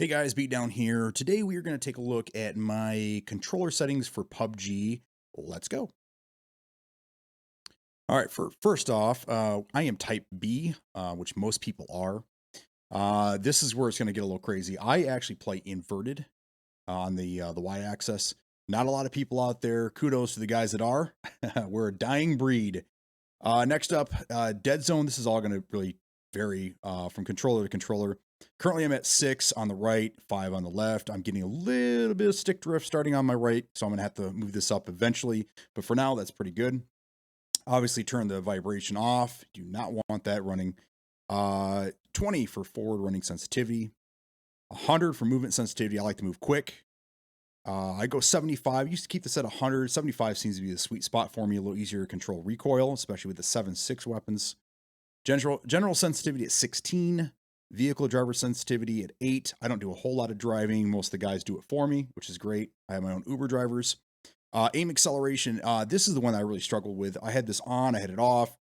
Hey guys, Beat Down here. Today we are going to take a look at my controller settings for PUBG. Let's go. All right, first off, I am type B, which most people are. This is where it's going to get a little crazy. I actually play inverted on the y-axis. Not a lot of people out there. Kudos to the guys that are. We're a dying breed. Next up, dead zone. This is all going to really vary from controller to controller. Currently, I'm at 6 on the right, 5 on the left. I'm getting a little bit of stick drift starting on my right, so I'm going to have to move this up eventually. But for now, that's pretty good. Obviously, turn the vibration off. Do not want that running. 20 for forward running sensitivity. 100 for movement sensitivity. I like to move quick. I go 75. I used to keep this at 100. 75 seems to be the sweet spot for me. A little easier to control recoil, especially with the 7.6 weapons. General sensitivity at 16. Vehicle driver sensitivity at 8. I don't do a whole lot of driving. Most of the guys do it for me, which is great. I have my own Uber drivers. Aim acceleration. This is the one I really struggled with. I had this on. I had it off.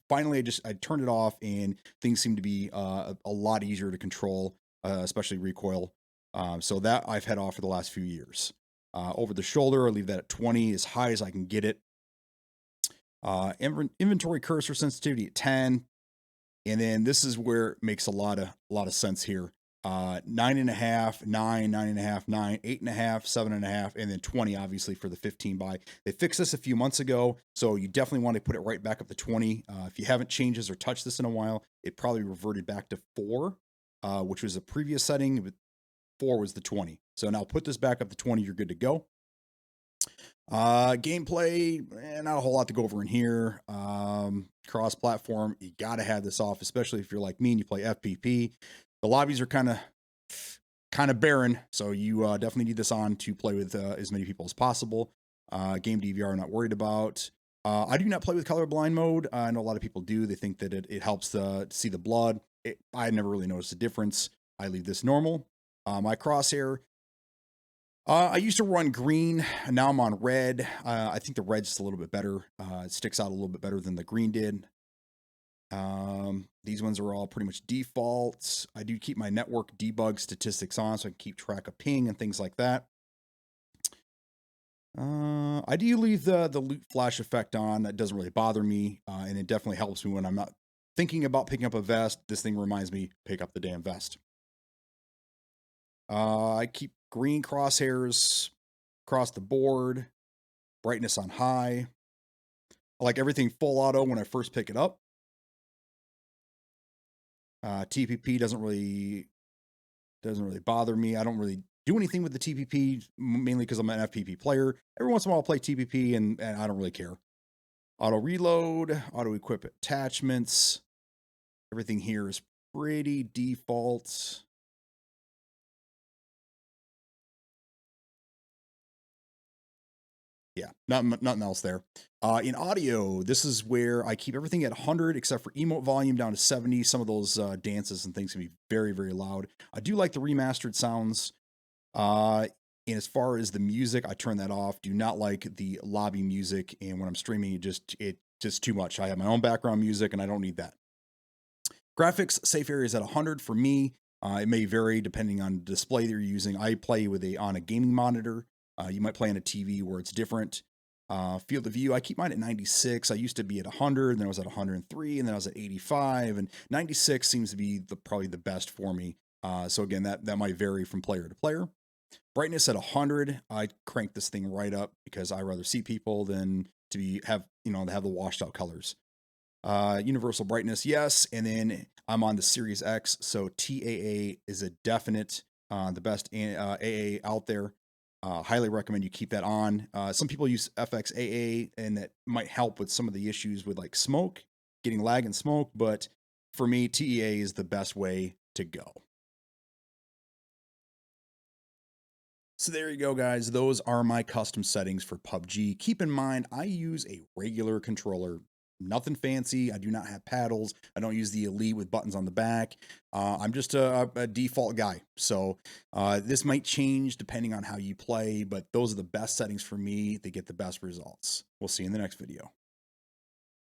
Finally, I turned it off, and things seem to be a lot easier to control, especially recoil. So that I've had off for the last few years. Over the shoulder, I leave that at 20, as high as I can get it. Inventory cursor sensitivity at 10. And then this is where it makes a lot of sense here. 9.5, 9, 9.5, 9, 8.5, 7.5, and then 20, obviously, for the 15 by. They fixed this a few months ago, so you definitely want to put it right back up to 20. If you haven't changed this or touched this in a while, it probably reverted back to 4, which was a previous setting, but 4 was the 20. So now put this back up to 20, you're good to go. Gameplay, not a whole lot to go over in here. Cross-platform, you got to have this off, especially if you're like me and you play FPP. The lobbies are kind of barren, so you definitely need this on to play with as many people as possible. Game DVR, I'm not worried about. I do not play with colorblind mode. I know a lot of people do. They think that it helps to see the blood. I never really noticed a difference. I leave this normal. My crosshair, I used to run green, and now I'm on red. I think the red's just a little bit better. It sticks out a little bit better than the green did. These ones are all pretty much defaults. I do keep my network debug statistics on, so I can keep track of ping and things like that. I do leave the loot flash effect on. That doesn't really bother me, and it definitely helps me when I'm not thinking about picking up a vest. This thing reminds me, pick up the damn vest. I keep green crosshairs across the board, brightness on high. I like everything full auto when I first pick it up. TPP doesn't really bother me. I don't really do anything with the TPP, mainly because I'm an FPP player. Every once in a while I'll play TPP, and I don't really care. Auto reload, auto equip attachments. Everything here is pretty default. Yeah, nothing else there. In audio, this is where I keep everything at 100 except for emote volume down to 70. Some of those dances and things can be very, very loud. I do like the remastered sounds. And as far as the music, I turn that off. Do not like the lobby music, and when I'm streaming, it's just too much. I have my own background music, and I don't need that. Graphics, safe area is at 100 for me. It may vary depending on the display that you're using. I play on a gaming monitor. You might play on a TV where it's different. Field of view, I keep mine at 96. I used to be at 100, and then I was at 103, and then I was at 85, and 96 seems to be probably the best for me. So again, that might vary from player to player. Brightness at 100, I crank this thing right up because I rather see people than to have the washed out colors. Universal brightness, yes, and then I'm on the Series X, so TAA is a definite the best AA out there. Highly recommend you keep that on. Some people use FXAA, and that might help with some of the issues with like smoke, getting lag and smoke, but for me, TEA is the best way to go. So there you go, guys. Those are my custom settings for PUBG. Keep in mind, I use a regular controller. Nothing fancy. I do not have paddles. I don't use the Elite with buttons on the back. I'm just a default guy. So this might change depending on how you play, but those are the best settings for me. They get the best results. We'll see you in the next video.